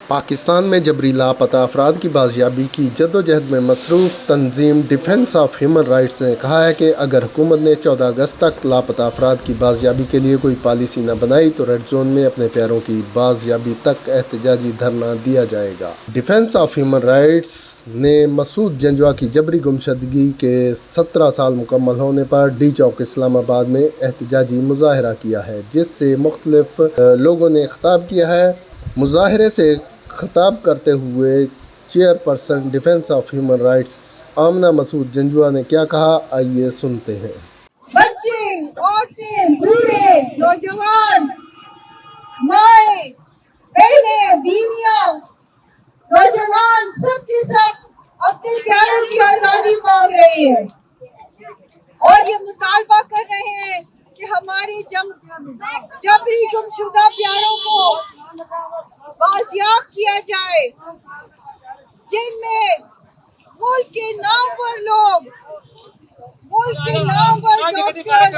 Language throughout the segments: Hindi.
पाकिस्तान में जबरी लापता अफराद की बाजियाबी की जद्दोजहद में मसरूफ़ तंजीम डिफेंस ऑफ ह्यूमन राइट्स ने कहा है कि अगर हुकूमत ने 14 अगस्त तक लापता अफराद की बाजियाबी के लिए कोई पॉलिसी न बनाई तो रेड जोन में अपने पैरों की बाजियाबी तक एहतजाजी धरना दिया जाएगा। डिफेंस ऑफ ह्यूमन राइट्स ने मसूद जंजुआ की जबरी गुमशदगी के 17 साल मुकम्मल होने पर डी चौक इस्लामाबाद में एहतजाजी मुजाहरा किया है, जिससे मुख्तलिफ लोगों ने खिताब किया है। मुजाहरे से खिताब करते हुए chairperson defence of human rights Amna Masood Janjua ने क्या कहा, आइए सुनते हैं। बच्चे, औरतें, बूढ़े, नौजवान, माए, बहनें, बीवियां, नौजवान सबके सब अपने प्यारों की आजादी मांग रहे हैं और ये मुतालबा कर रहे हैं कि हमारे जबरी गुमशुदा प्यारों को बाजियाब किया जाए, जिनमें मुल्क के नामवर लोग, मुल्क के नामवर डॉक्टर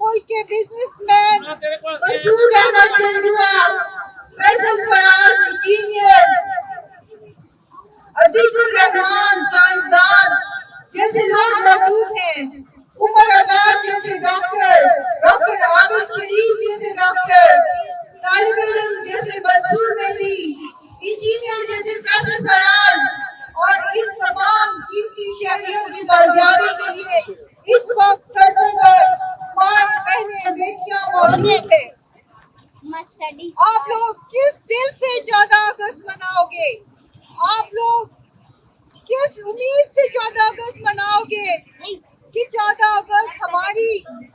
मुल्क के बिजनेसमैन मसूद जंजुआ, फैसल फराज इंजीनियर, अदीबुर रहमान साइंसदान जैसे लोग मौजूद हैं, उमर अबाद जैसे डॉक्टर, डॉक्टर आबिद शरीफ जैसे डॉक्टर, तालिब इल्म जैसे मंसूर मेहदी, इंजीनियर जैसे फैसल फराज और इन तमाम कीमती शहरियों की बाजियाबी के लिए इस वक्त सड़कों पर माँ, बहनें, बेटियां मौजूद हैं। आप लोग किस दिल से 14 अगस्त मनाओगे? आप लोग किस उम्मीद से 14 अगस्त मनाओगे कि 14 अगस्त हमारी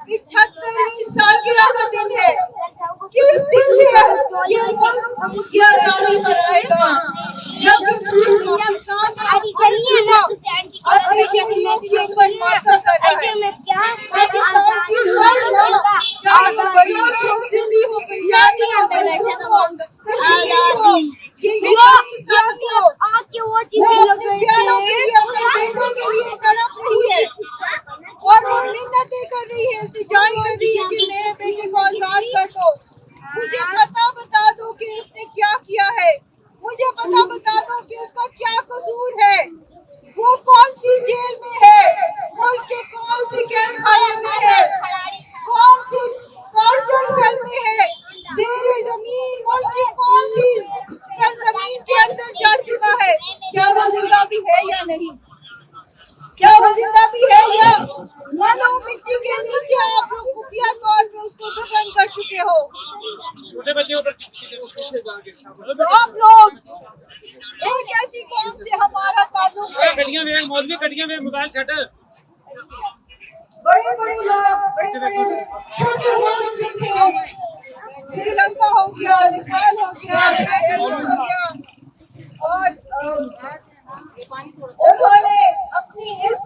75वीं सालगिरह का दिन है? किस दिन से ये आजादी मनाएगा? जब पाकिस्तान अपने शहीदों के ऊपर मातम कर रहा है, पाकिस्तान की हर जगह बलोचों, सिंधी को, पंजाबी को, कश्मीरी को, तड़प रही है और वो मिन्नतें कर रही है, इल्तिजाएं कर रही है कि मेरे बेटे को आजाद कर दो, मुझे पता बता दो कि उसने क्या किया है, मुझे पता बता दो कि उसका क्या कसूर है, वो कौन सी जेल में है, मुल्क के कौन सी कैद खाने में है, कौन सी टॉर्चर सेल में है, जेरे जमीन मुल्क की कौन सी सरजमीन के अंदर जा चुका है, क्या वो जिंदा भी है या नहीं, क्या वो जिंदा भी है या मानो मिट्टी के नीचे आप लोग खुफिया तौर पे उसको दफन कर चुके हो। छोटे बच्चे उधर आप लोग एक ऐसी कौम से हमारा ताल्लुक है, मोबाइल छट बड़े बड़े लोग, बड़े बड़े छोटे मुल्क, श्रीलंका हो गया, नेपाल हो गया, हो गया और उन्होंने अपनी इस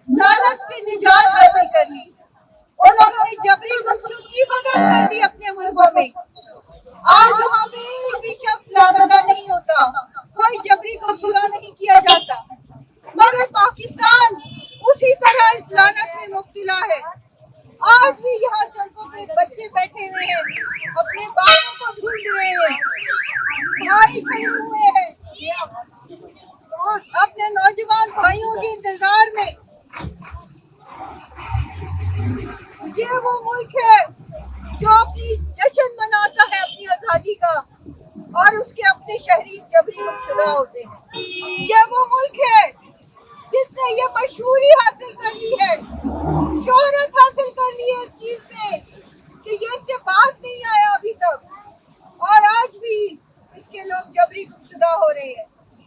लानत से निजात हासिल कर ली। उन लोगों ने जबरी गुमशुदगी खत्म कर दी अपने मुल्कों में। आज वहाँ पे एक भी शख्स लापता नहीं होता, कोई जबरी गुमशुदा नहीं किया जाता, मगर पाकिस्तान उसी तरह इस लानत में मुब्तला है। आज भी यहाँ सड़कों पे बच्चे बैठे हुए हैं, अपने बालों को ढूंढ रहे हैं, भाई खड़े हुए हैं अपने नौजवान भाइयों के इंतजार में। ये वो मुल्क है जो अपनी जश्न मनाता है अपनी आजादी का और उसके अपने शहरी जबरी गुमशुदा होते हैं। ये वो मुल्क है जिसने ये मशहूरी हासिल कर ली है, शोहरत हासिल कर ली है इस चीज में कि ये इससे बाज नहीं आया अभी तक और आज भी इसके लोग जबरी गुमशुदा हो रहे हैं।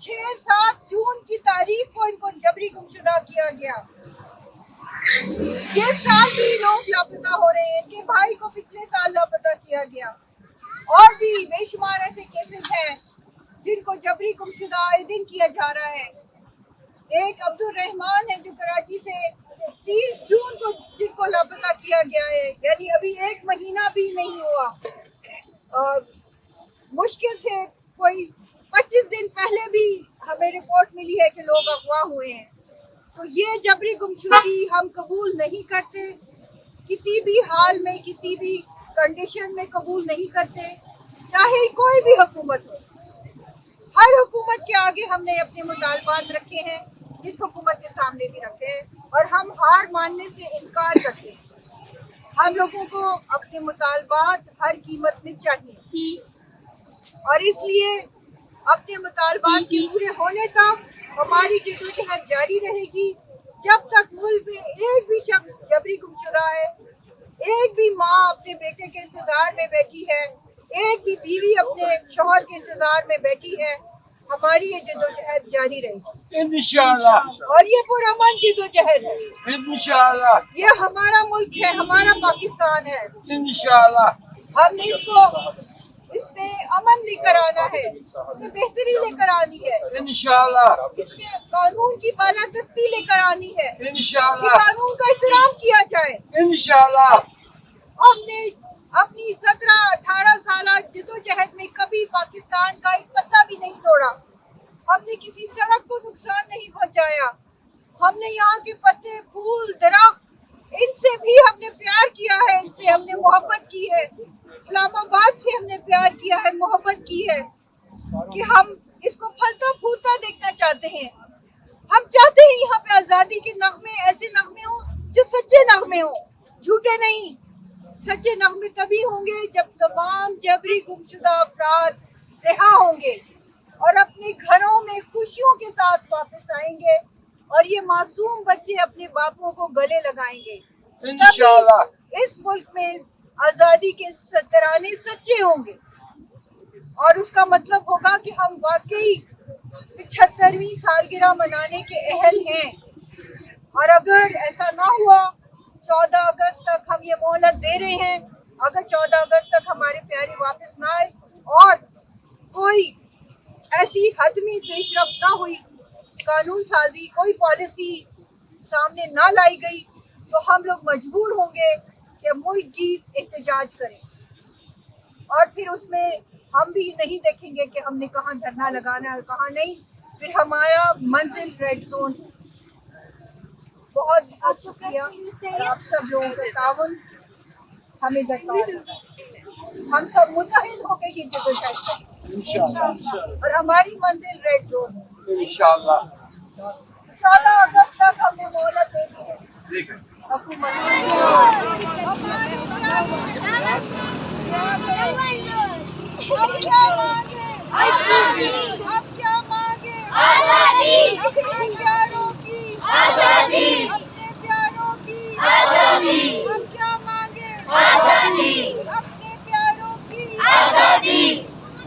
6-7 जून की तारीख को इनको जबरी गुमशुदा किया गया। ये साल भी लोग लापता हो रहे हैं, इनके भाई को पिछले साल लापता किया गया और भी बेशुमार ऐसे केसेस हैं जिनको जबरी गुमशुदा आए दिन किया जा रहा है। एक अब्दुल रहमान है जो कराची से 30 जून को जिनको लापता किया गया है, यानी अभी 1 महीना भी नहीं हुआ और मुश्किल से कोई 25 दिन पहले भी हमें रिपोर्ट मिली है कि लोग अगवा हुए हैं। तो ये जबरी गुमशुदगी हम कबूल नहीं करते, किसी भी हाल में, किसी भी कंडीशन में कबूल नहीं करते, चाहे कोई भी हुकूमत हो। हर हुकूमत के आगे हमने अपने मुतालबात रखे हैं, इस हुकूमत के सामने भी रखे हैं, और हम हार मानने से इनकार करते हैं। हम लोगों को अपने मुतालबात हर कीमत में चाहिए, और इसलिए अपने मुतालबात के पूरे होने तक हमारी जद्दोजहद जारी रहेगी। जब तक मुल्क में एक भी शख्स जबरी गुमशुदा है, एक भी माँ अपने बेटे के इंतजार में बैठी है, एक भी बीवी अपने शौहर के इंतजार में बैठी है, हमारी ये जद्दोजहद जारी रहेगी इंशाअल्लाह। और ये पुरअमन जद्दोजहद है इंशाअल्लाह। ये हमारा मुल्क है, हमारा पाकिस्तान है इंशाअल्लाह। हमने इसमें अमन लेकर आना है, इसमें बेहतरी लेकर आनी है इंशाअल्लाह। इसमें कानून की बालादस्ती लेकर आनी है इंशाअल्लाह। कानून का एहतराम किया जाए इंशाअल्लाह। हमने अपनी 17-18 साल जद्दोजहद में कभी पाकिस्तान का एक पत्ता भी नहीं तोड़ा। हमने किसी सड़क को नुकसान नहीं पहुंचाया। हमने यहाँ के पत्ते, फूल, दरख्त, इनसे भी हमने प्यार किया है, इससे हमने मोहब्बत की है। इस्लामाबाद से हमने प्यार किया है, मोहब्बत की है कि हम इसको फलता फूलता देखना चाहते हैं। हम चाहते हैं यहाँ पे आज़ादी के नगमे, ऐसे नगमे हों जो सच्चे नगमे हों, झूठे नहीं। सच्चे नगमे तभी होंगे जब तमाम जबरी गुमशुदा अफराद रिहा होंगे और अपने घरों में खुशियों के साथ वापस आएंगे, और ये मासूम बच्चे अपने बापों को गले लगाएंगे इंशाअल्लाह। इस मुल्क में आज़ादी के तराने सच्चे होंगे, और उसका मतलब होगा कि हम वाकई 75वीं सालगिरह मनाने के अहल हैं। और अगर ऐसा ना हुआ, 14 अगस्त तक हम ये मोहलत दे रहे हैं, अगर 14 अगस्त तक हमारे प्यारे वापस ना आए और कोई ऐसी हतमी पेशरफ ना हुई, कानून साजी, कोई पॉलिसी सामने ना लाई गई, तो हम लोग मजबूर होंगे कि मुल्क की एहतजाज करें। और फिर उसमें हम भी नहीं देखेंगे कि हमने कहाँ धरना लगाना है, कहाँ नहीं। फिर हमारा मंजिल रेड जोन। बहुत बहुत शुक्रिया आप सब लोगों का ताउन हमें दरकार है। हम सब मुत्तहिद होकर ये जद्दोजहद करें इंशाअल्लाह, और हमारी मंजिल रेड जोन है इंशाअल्लाह। 14 अगस्त तक हमने मोहलत दे दी है हुकूमत। अब क्या मांगे? अब क्या मांगे? आज़ादी। अपने प्यारों की आज़ादी, अपने प्यारों की आज़ादी। अब क्या मांगे? आज़ादी। अपने प्यारों की आज़ादी,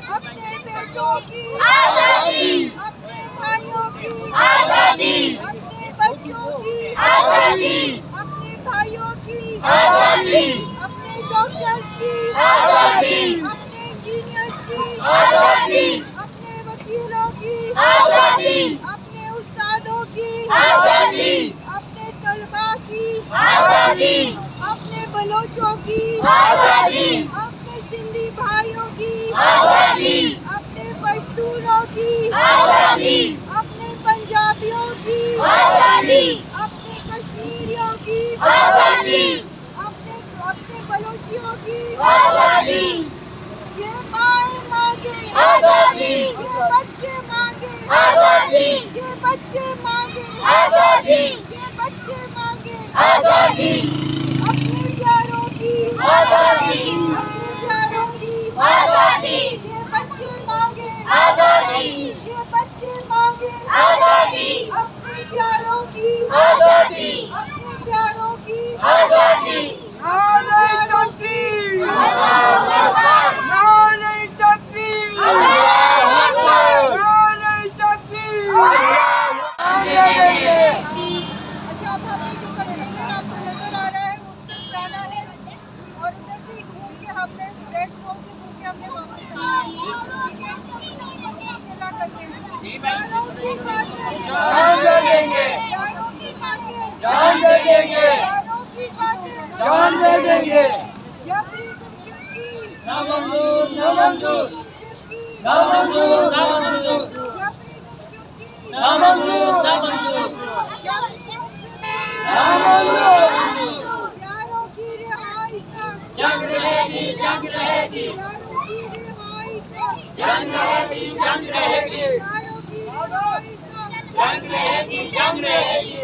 अपने बेटों की आज़ादी, अपने भाइयों की आज़ादी, अपने बच्चों की आज़ादी, अपने भाइयों की आज़ादी, अपने डॉक्टर्स की आज़ादी, अपने इंजीनियर्स की आज़ादी, अपने वकीलों की आज़ादी, अपने उस्तादों की आज़ादी, अपने तलबा की आज़ादी, अपने बलोचों की आज़ादी, अपने सिंधी भाइयों की आज़ादी, अपने पश्तूनों की आज़ादी, अपने पंजाबियों की आज़ादी, अपने कश्मीरियों की आज़ादी, अपने बलोचियों की आज़ादी। ये माएं मांगे आज़ादी, ये बच्चे मांगे आज़ादी, ये बच्चे मांगे आज़ादी, ये बच्चे मांगे आज़ादी। अपने प्यारों की आज़ादी, अपने प्यारों की आज़ादी। ये बच्चे मांगे आज़ादी, ये बच्चे मांगे आज़ादी। अपने प्यारों की आज़ादी, अपने प्यारों की आज़ादी। जान दे देंगे, जान दे देंगे। ना मंजूर, ना मंजूर, ना मंजूर, ना मंजूर, ना मंजूर, ना मंजूर, ना मंजूर। जंग रहेगी, जंग रहेगी, प्यारों की रिहाई तक, जंग रहेगी, जंग रहेगी, प्यारों की रिहाई तक, जंग रहेगी, जंग रहेगी,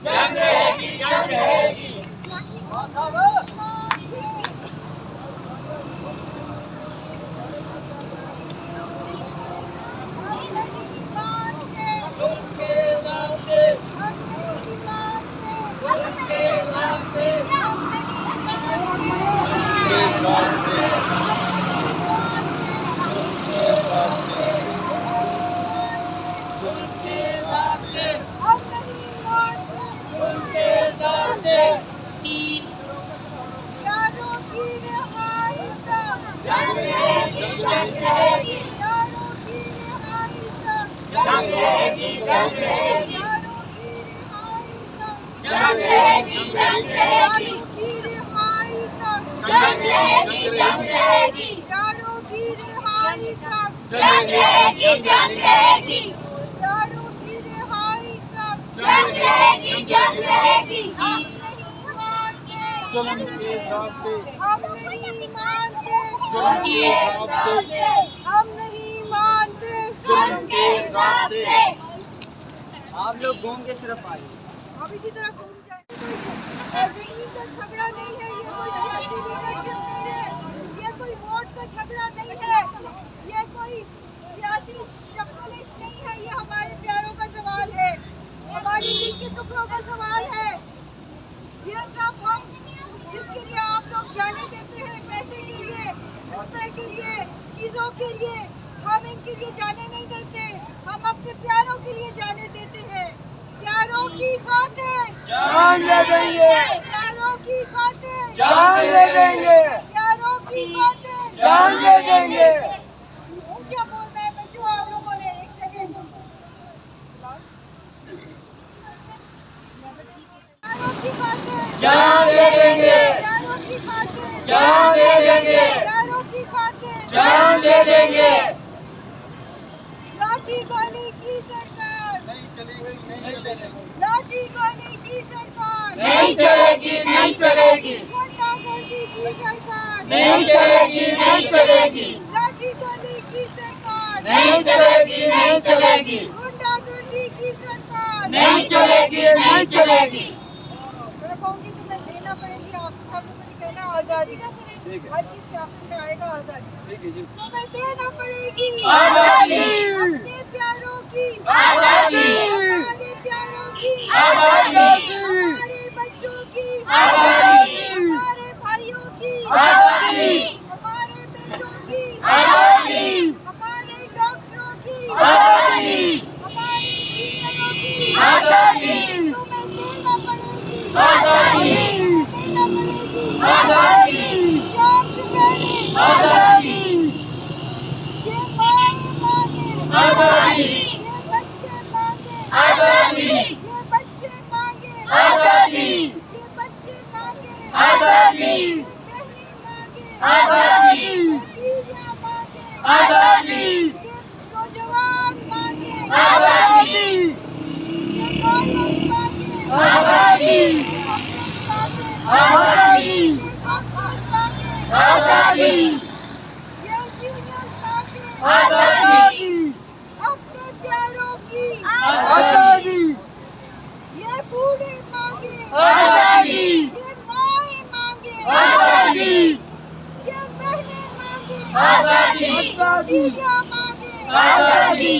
जंग रहेगी, जंग रहेगी। हम नहीं मानते। आप लोग घूम के सिर्फ आए अब इसी तरह घूम जाए। जमीन का झगड़ा नहीं है, ये कोई सियासी लीडरशिप नहीं है, ये कोई वोट का झगड़ा नहीं है, ये कोई सियासी चप्पलिश नहीं है, ये हमारे प्यारों का सवाल है, हमारी दिल के टुकड़ों का सवाल है। ये सब हम जिसके लिए आप लोग जाने देते हैं, पैसे के लिए, रुपए के लिए, चीजों के लिए, हम इनके लिए जाने नहीं देते, हम अपने प्यारों के लिए जाने देते हैं। प्यारों की खातिर जान दे देंगे, प्यारों की खातिर जान दे देंगे, प्यारों की खातिर जान दे देंगे। ऊंचा बोलना है बच्चों आप लोगों ने। एक सेकेंड। प्यारों की खातिर जान दे देंगे, प्यारों की खातिर जान दे देंगे, प्यारों की खातिर जान दे देंगे। लाठी गोली की सरकार नहीं चलेगी, लाठी गोली की सरकार नहीं चलेगी, नहीं चलेगी, गुंडागर्दी की सरकार नहीं चलेगी, नहीं चलेगी, लाठी गोली की सरकार नहीं चलेगी, नहीं चलेगी, गुंडागर्दी की सरकार नहीं चलेगी, नहीं चलेगी। मैं कहूँगी तुम्हें देना पड़ेगी। आप सब लोगों ने कहना आजादी, हर चीज के आखिर में आएगा आजादी। तुम्हें देना पड़ेगी आजादी, अपने प्यारों की आजादी, हमारे प्यारों की आजादी, हमारे बच्चों की आजादी, हमारे भाइयों की आजादी, हमारे बेटों की आजादी, हमारे डॉक्टरों की आजादी, हमारे इंजीनियरों की आजादी, तुम्हें देना पड़ेगी आजादी, देना पड़ेगी आजादी, शाम पहले आजादी, ये माएं मांगे आजादी, ये बच्चे मांगे आजादी, ये बच्चे मांगे आजादी, ये बच्चे मांगे आजादी, ये बहनें मांगे आजादी, ये बीवियां मांगे आजादी, ये नौजवान मांगे आजादी, ये कॉलेज मांगे आजादी, आजादी, ये डॉक्टर्स मांगे आजादी, ये इंजीनियर्स मांगे आजादी, अपने प्यारों की आजादी, ये बूढ़े मांगे आजादी, ये माएं मांगे आजादी, ये बहनें मांगे आजादी, बीवियां मांगे आजादी,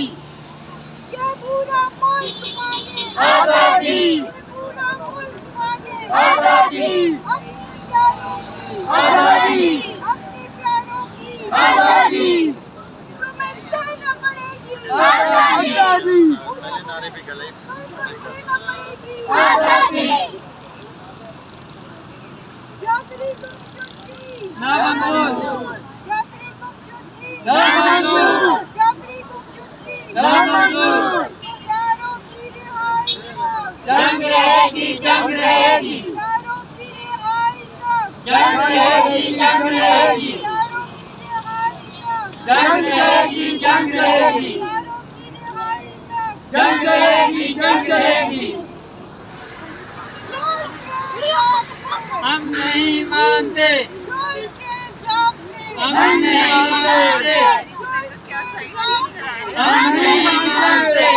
ये पूरा मुल्क मांगे आजादी, ये पूरा मुल्क मांगे आजादी, अपने प्यारों की आजादी, अपने प्यारों की आजादी, तुम्हें देना पड़ेगी आजादी, देना पड़ेगी आजादी। जबरी गुमशुदगी नामंजूर, जबरी गुमशुदगी नामंजूर, जबरी गुमशुदगी नामंजूर। प्यारों की रिहाई तक जंग रहेगी, जंग रहेगी, प्यारों की रिहाई तक जंग रहेगी, जंग रहेगी, प्यारों की रिहाई तक जंग रहेगी, जंग रहेगी, प्यारों की रिहाई तक जंग रहेगी, जंग रहेगी। हम नहीं मानते, जुल्म के ज़ाब्ते, हम नहीं मानते, जुल्म के ज़ाब्ते, हम नहीं मानते।